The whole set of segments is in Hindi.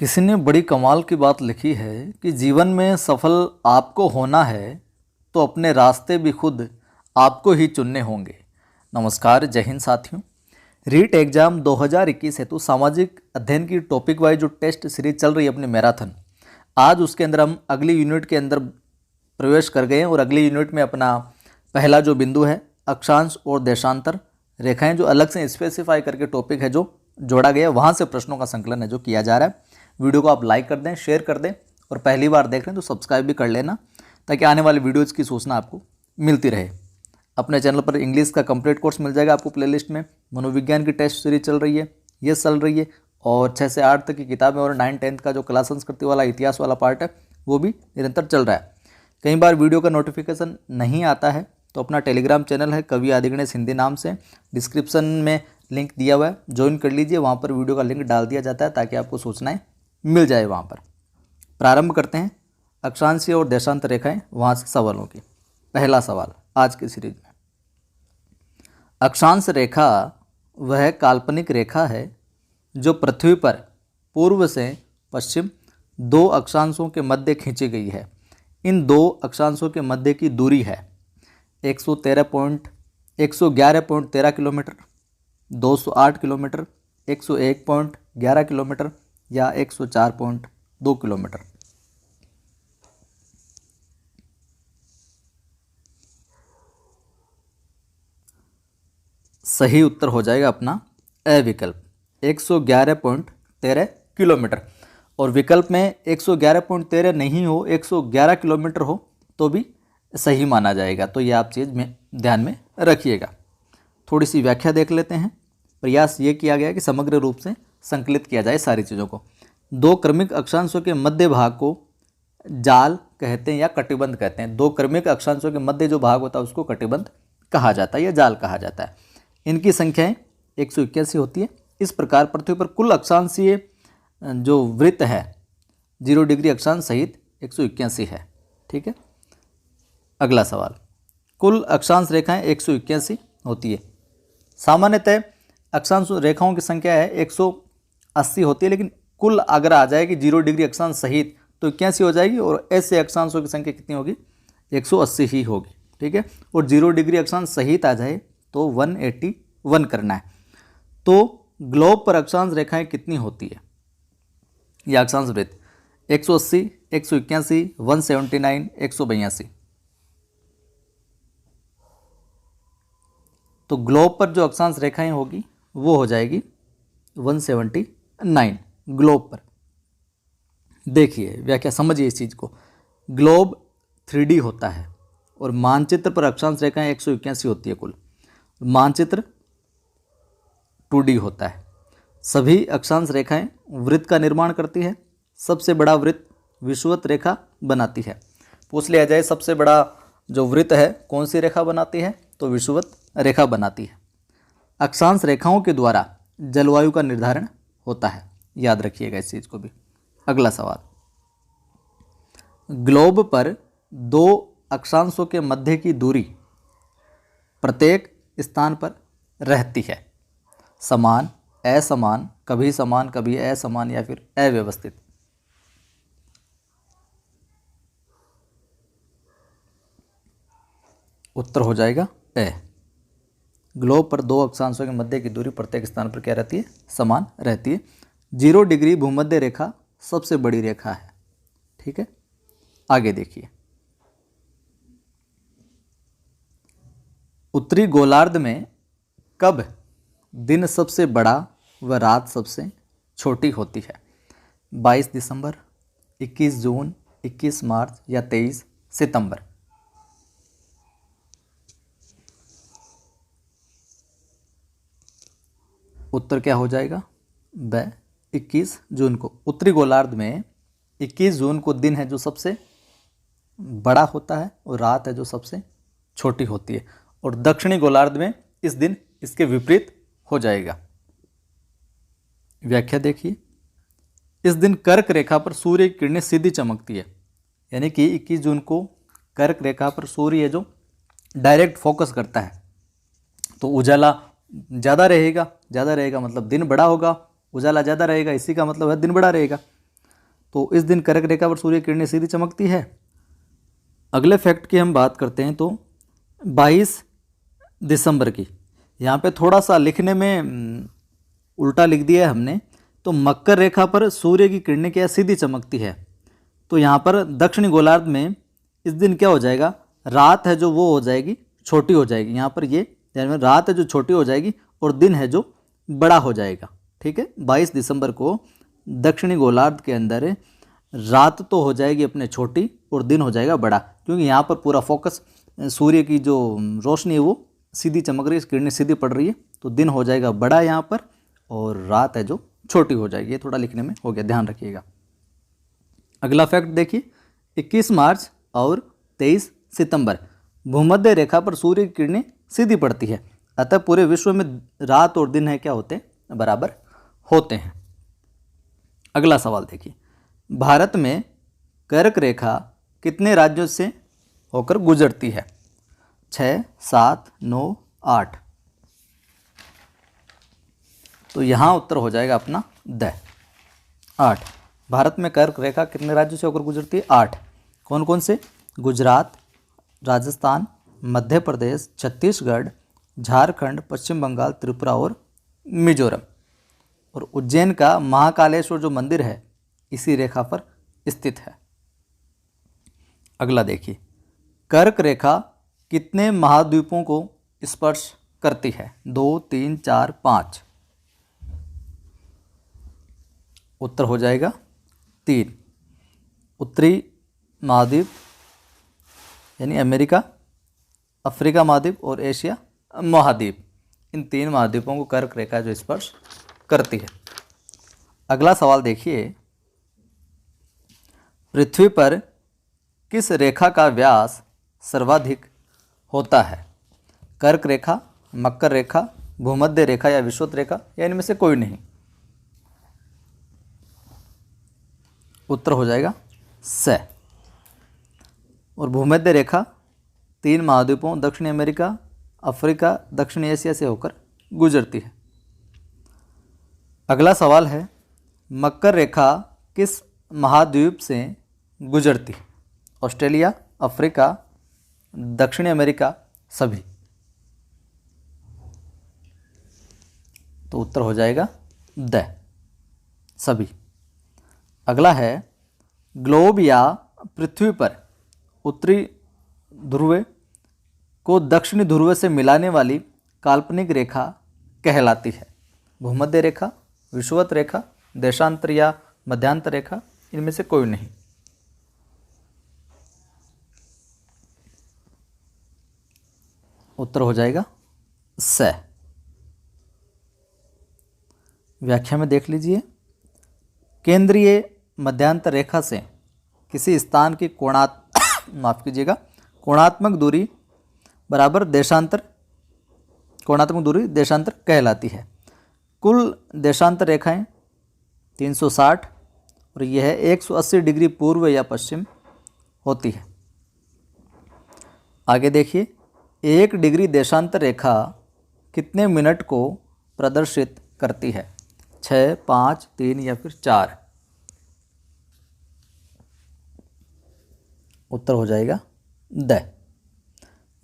किसी ने बड़ी कमाल की बात लिखी है कि जीवन में सफल आपको होना है तो अपने रास्ते भी खुद आपको ही चुनने होंगे। नमस्कार, जय हिंद साथियों। रीट एग्जाम 2021 हेतु सामाजिक अध्ययन की टॉपिक वाइज जो टेस्ट सीरीज चल रही है अपनी मैराथन, आज उसके अंदर हम अगली यूनिट के अंदर प्रवेश कर गए हैं और अगली यूनिट में अपना पहला जो बिंदु है अक्षांश और देशांतर रेखाएं, जो अलग से स्पेसिफाई करके टॉपिक है जो जोड़ा गया है, वहाँ से प्रश्नों का संकलन है जो किया जा रहा है। वीडियो को आप लाइक कर दें, शेयर कर दें और पहली बार देख रहे हैं तो सब्सक्राइब भी कर लेना ताकि आने वाली वीडियोज़ की सूचना आपको मिलती रहे। अपने चैनल पर इंग्लिश का कंप्लीट कोर्स मिल जाएगा आपको प्लेलिस्ट में। मनोविज्ञान की टेस्ट सीरीज चल रही है, ये चल रही है, और 6 से 8 तक की किताबें और 9-10 का जो कला संस्कृति वाला इतिहास वाला पार्ट है वो भी निरंतर चल रहा है। कई बार वीडियो का नोटिफिकेशन नहीं आता है तो अपना टेलीग्राम चैनल है कवि आदिगणेश हिंदी नाम से, डिस्क्रिप्शन में लिंक दिया हुआ है, ज्वाइन कर लीजिए। वहाँ पर वीडियो का लिंक डाल दिया जाता है ताकि आपको सूचनाएं मिल जाए वहाँ पर। प्रारंभ करते हैं अक्षांशीय और देशांतर रेखाएं वहाँ से सवालों की। पहला सवाल आज की सीरीज में, अक्षांश रेखा वह काल्पनिक रेखा है जो पृथ्वी पर पूर्व से पश्चिम दो अक्षांशों के मध्य खींची गई है। इन दो अक्षांशों के मध्य की दूरी है 111.13 किलोमीटर, 208 किलोमीटर, 101.11 किलोमीटर या 104.2 किलोमीटर। सही उत्तर हो जाएगा अपना ए विकल्प 111.13 किलोमीटर। और विकल्प में 111.13 नहीं हो, 111 किलोमीटर हो तो भी सही माना जाएगा। तो ये आप चीज़ में ध्यान में रखिएगा। थोड़ी सी व्याख्या देख लेते हैं। प्रयास ये किया गया कि समग्र रूप से संकलित किया जाए सारी चीज़ों को। दो क्रमिक अक्षांशों के मध्य भाग को जाल कहते हैं या कटिबंध कहते हैं। दो क्रमिक अक्षांशों के मध्य जो भाग होता है उसको कटिबंध कहा जाता है या जाल कहा जाता है। इनकी संख्याएं 181 होती है। इस प्रकार पृथ्वी पर कुल अक्षांशीय जो वृत्त है 0 डिग्री अक्षांश सहित 181 है। ठीक है। अगला सवाल, कुल अक्षांश रेखाएं 181 होती है। सामान्यतः अक्षांश रेखाओं की संख्या है 180 होती है, लेकिन कुल अगर आ जाएगी 0 डिग्री अक्षांश सहित तो 81 हो जाएगी, और ऐसे अक्षांशों की संख्या कितनी होगी 180 ही होगी। ठीक है। और 0 डिग्री अक्षांश सहित आ जाए तो 181 करना है। तो ग्लोब पर अक्षांश रेखाएं कितनी होती है या अक्षांश वृत्त 180, 181, 179, 182। तो ग्लोब पर जो अक्षांश रेखाएं होगी वो हो जाएगी 179 ग्लोब पर। देखिए व्याख्या समझिए इस चीज़ को। ग्लोब 3D होता है और मानचित्र पर अक्षांश रेखाएं 181 होती है कुल। मानचित्र 2D होता है। सभी अक्षांश रेखाएं वृत्त का निर्माण करती है। सबसे बड़ा वृत्त विषुवत रेखा बनाती है। पूछ लिया जाए सबसे बड़ा जो वृत्त है कौन सी रेखा बनाती है, तो विषुवत रेखा बनाती है। अक्षांश रेखाओं के द्वारा जलवायु का निर्धारण होता है, याद रखिएगा इस चीज़ को भी। अगला सवाल, ग्लोब पर दो अक्षांशों के मध्य की दूरी प्रत्येक स्थान पर रहती है समान, असमान, कभी असमान या फिर अव्यवस्थित। उत्तर हो जाएगा ए। ग्लोब पर दो अक्षांशों के मध्य की दूरी प्रत्येक स्थान पर क्या रहती है, समान रहती है। 0 डिग्री भूमध्य रेखा सबसे बड़ी रेखा है। ठीक है। आगे देखिए, उत्तरी गोलार्ध में कब दिन सबसे बड़ा व रात सबसे छोटी होती है? 22 दिसंबर, 21 जून, 21 मार्च या 23 सितंबर। उत्तर क्या हो जाएगा ब 21 जून को। उत्तरी गोलार्ध में 21 जून को दिन है जो सबसे बड़ा होता है और रात है जो सबसे छोटी होती है। और दक्षिणी गोलार्ध में इस दिन इसके विपरीत हो जाएगा। व्याख्या देखिए, इस दिन कर्क रेखा पर सूर्य की किरणें सीधी चमकती है। यानी कि 21 जून को कर्क रेखा पर सूर्य जो डायरेक्ट फोकस करता है तो उजाला ज़्यादा रहेगा मतलब दिन बड़ा होगा, उजाला ज़्यादा रहेगा, इसी का मतलब है दिन बड़ा रहेगा। तो इस दिन कर्क रेखा पर सूर्य किरणें सीधी चमकती है। अगले फैक्ट की हम बात करते हैं तो 22 दिसंबर की, यहाँ पे थोड़ा सा लिखने में उल्टा लिख दिया है हमने। तो मकर रेखा पर सूर्य की किरणें क्या सीधी चमकती है, तो यहाँ पर दक्षिणी गोलार्ध में इस दिन क्या हो जाएगा, रात है जो वो हो जाएगी छोटी हो जाएगी। यहाँ पर ये ध्यान में, रात है जो छोटी हो जाएगी और दिन है जो बड़ा हो जाएगा। ठीक है, 22 दिसंबर को दक्षिणी गोलार्ध के अंदर रात तो हो जाएगी अपने छोटी और दिन हो जाएगा बड़ा, क्योंकि यहाँ पर पूरा फोकस सूर्य की जो रोशनी है वो सीधी चमक रही है, किरणें सीधी पड़ रही है, तो दिन हो जाएगा बड़ा यहाँ पर और रात है जो छोटी हो जाएगी। ये थोड़ा लिखने में हो गया, ध्यान रखिएगा। अगला फैक्ट देखिए, 21 मार्च और 23 सितंबर भूमध्य रेखा पर सूर्य की किरणें सीधी पड़ती है, अतः पूरे विश्व में रात और दिन है क्या होते हैं, बराबर होते हैं। अगला सवाल देखिए, भारत में कर्क रेखा कितने राज्यों से होकर गुजरती है? 6, 7, 9, 8। तो यहाँ उत्तर हो जाएगा अपना 8। भारत में कर्क रेखा कितने राज्यों से होकर गुजरती है? 8। कौन कौन से? गुजरात, राजस्थान, मध्य प्रदेश, छत्तीसगढ़, झारखंड, पश्चिम बंगाल, त्रिपुरा और मिजोरम। और उज्जैन का महाकालेश्वर जो मंदिर है इसी रेखा पर स्थित है। अगला देखिए, कर्क रेखा कितने महाद्वीपों को स्पर्श करती है? 2, 3, 4, 5। उत्तर हो जाएगा 3। उत्तरी महाद्वीप यानी अमेरिका, अफ्रीका महाद्वीप और एशिया महाद्वीप, इन 3 महाद्वीपों को कर्क रेखा जो स्पर्श करती है। अगला सवाल देखिए, पृथ्वी पर किस रेखा का व्यास सर्वाधिक होता है? कर्क रेखा, मकर रेखा, भूमध्य रेखा या विषुवत रेखा, या इनमें से कोई नहीं? उत्तर हो जाएगा स। और भूमध्य रेखा 3 महाद्वीपों दक्षिण अमेरिका, अफ्रीका, दक्षिण एशिया से होकर गुजरती है। अगला सवाल है, मकर रेखा किस महाद्वीप से गुजरती है? ऑस्ट्रेलिया, अफ्रीका, दक्षिण अमेरिका, सभी। तो उत्तर हो जाएगा सभी। अगला है, ग्लोब या पृथ्वी पर उत्तरी ध्रुव को दक्षिणी ध्रुव से मिलाने वाली काल्पनिक रेखा कहलाती है? भूमध्य रेखा, विषुवत रेखा, देशांतर या मध्यांतर रेखा, इनमें से कोई नहीं? उत्तर हो जाएगा स। व्याख्या में देख लीजिए, केंद्रीय मध्यांतर रेखा से किसी स्थान की कोणात्मक दूरी बराबर देशांतर, कोणात्मक दूरी देशांतर कहलाती है। कुल देशांतर रेखाएं 360 और यह 180 डिग्री पूर्व या पश्चिम होती है। आगे देखिए, 1 डिग्री देशांतर रेखा कितने मिनट को प्रदर्शित करती है? 6, 5, 3 या फिर 4? उत्तर हो जाएगा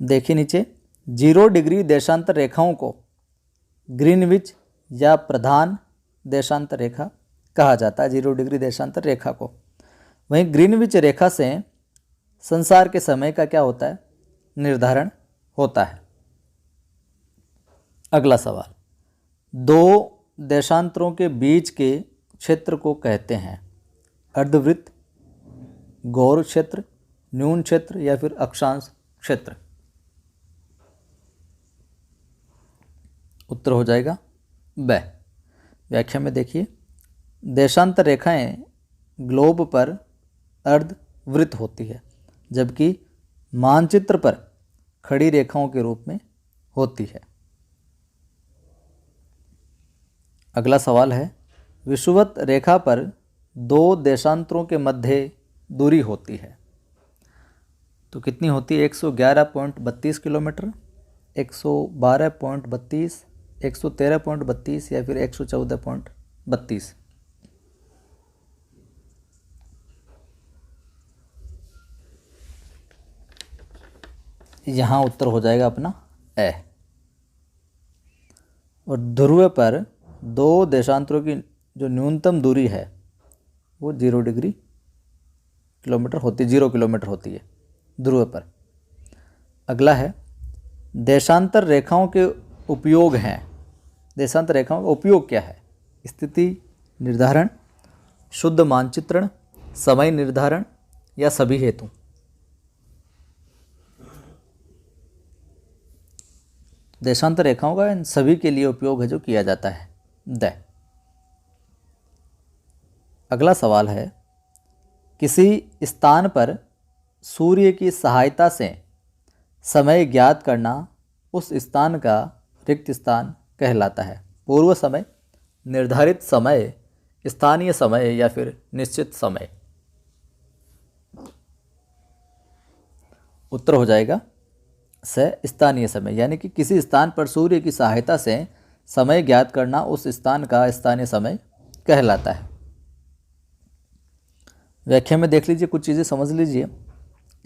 देखिए नीचे, 0 डिग्री देशांतर रेखाओं को ग्रीनविच या प्रधान देशांतर रेखा कहा जाता है, 0 डिग्री देशांतर रेखा को। वहीं ग्रीनविच रेखा से संसार के समय का क्या होता है? निर्धारण होता है। अगला सवाल, 2 देशांतरों के बीच के क्षेत्र को कहते हैं अर्धवृत्त, गौर क्षेत्र, न्यून क्षेत्र या फिर अक्षांश क्षेत्र? उत्तर हो जाएगा ब। व्याख्या में देखिए, देशांतर रेखाएं ग्लोब पर अर्धवृत्त होती है, जबकि मानचित्र पर खड़ी रेखाओं के रूप में होती है। अगला सवाल है, विषुवत रेखा पर 2 देशांतरों के मध्य दूरी होती है, तो कितनी होती है? 111.32 किलोमीटर, 112.32, 113.32 या फिर 114.32? यहाँ उत्तर हो जाएगा अपना ए। और ध्रुव पर दो देशांतरों की जो न्यूनतम दूरी है वो 0 डिग्री किलोमीटर होती, 0 किलोमीटर होती है ध्रुव पर। अगला है देशांतर रेखाओं के उपयोग हैं। देशांतर रेखाओं का उपयोग क्या है? स्थिति निर्धारण, शुद्ध मानचित्रण, समय निर्धारण या सभी हेतु। देशांतर रेखाओं का इन सभी के लिए उपयोग है जो किया जाता है। अगला सवाल है किसी स्थान पर सूर्य की सहायता से समय ज्ञात करना उस स्थान का रिक्त स्थान कहलाता है। पूर्व समय, निर्धारित समय, स्थानीय समय या फिर निश्चित समय। उत्तर हो जाएगा से स्थानीय समय, यानी कि किसी स्थान पर सूर्य की सहायता से समय ज्ञात करना उस स्थान का स्थानीय समय कहलाता है। व्याख्या में देख लीजिए, कुछ चीज़ें समझ लीजिए।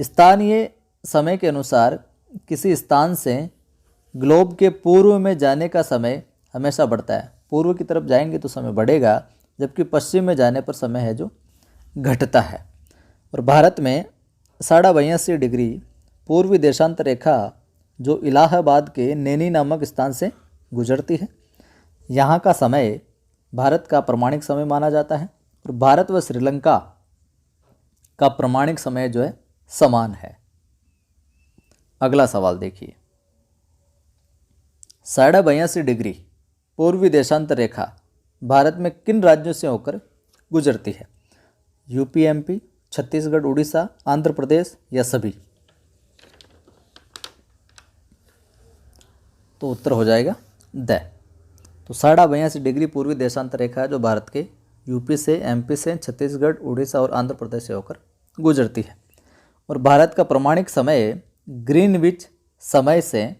स्थानीय समय के अनुसार किसी स्थान से ग्लोब के पूर्व में जाने का समय हमेशा बढ़ता है। पूर्व की तरफ जाएंगे तो समय बढ़ेगा, जबकि पश्चिम में जाने पर समय है जो घटता है। और भारत में 82.5 डिग्री पूर्वी देशांतर रेखा जो इलाहाबाद के नैनी नामक स्थान से गुजरती है। यहाँ का समय भारत का प्रमाणिक समय माना जाता है और भारत व श्रीलंका का प्रमाणिक समय जो है समान है। अगला सवाल देखिए, 82.5 डिग्री पूर्वी देशांतर रेखा भारत में किन राज्यों से होकर गुजरती है? यूपी, एमपी, छत्तीसगढ़, उड़ीसा, आंध्र प्रदेश या सभी। तो उत्तर हो जाएगा द। तो 82.5 डिग्री पूर्वी देशांतर रेखा है जो भारत के यूपी से, एमपी से, छत्तीसगढ़, उड़ीसा और आंध्र प्रदेश से होकर गुजरती है। और भारत का प्रमाणिक समय ग्रीनविच समय से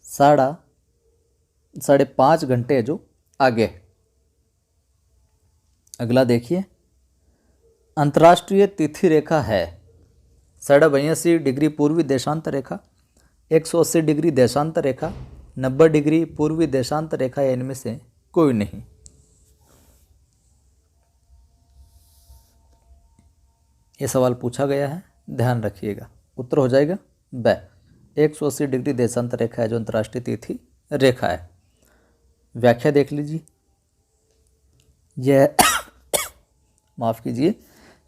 5.5 घंटे जो आगे है। अगला देखिए, अंतर्राष्ट्रीय तिथि रेखा है 82.5 डिग्री पूर्वी देशांतर रेखा, 180 डिग्री देशांतर रेखा, 90 डिग्री पूर्वी देशांतर रेखा या इनमें से कोई नहीं। ये सवाल पूछा गया है, ध्यान रखिएगा। उत्तर हो जाएगा ब। 180 डिग्री देशांतर रेखा है जो अंतर्राष्ट्रीय तिथि रेखा है। व्याख्या देख लीजिए। यह माफ कीजिए,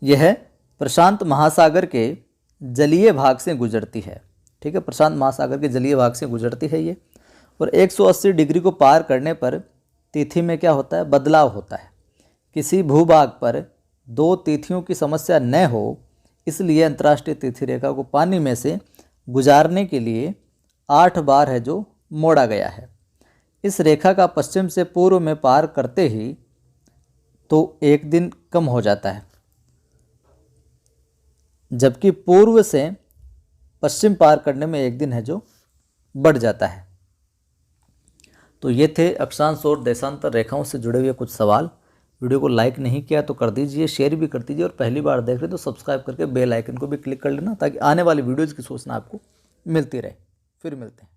यह प्रशांत महासागर के जलीय भाग से गुजरती है। ठीक है, प्रशांत महासागर के जलीय भाग से गुजरती है ये। और 180 डिग्री को पार करने पर तिथि में क्या होता है? बदलाव होता है। किसी भूभाग पर 2 तिथियों की समस्या न हो, इसलिए अंतर्राष्ट्रीय तिथि रेखा को पानी में से गुजारने के लिए 8 बार है जो मोड़ा गया है। इस रेखा का पश्चिम से पूर्व में पार करते ही तो 1 दिन कम हो जाता है, जबकि पूर्व से पश्चिम पार करने में 1 दिन है जो बढ़ जाता है। तो ये थे अक्षांश और देशांतर रेखाओं से जुड़े हुए कुछ सवाल। वीडियो को लाइक नहीं किया तो कर दीजिए, शेयर भी कर दीजिए और पहली बार देख रहे तो सब्सक्राइब करके बेल आइकन को भी क्लिक कर लेना ताकि आने वाली वीडियोज़ की सूचना आपको मिलती रहे। फिर मिलते हैं।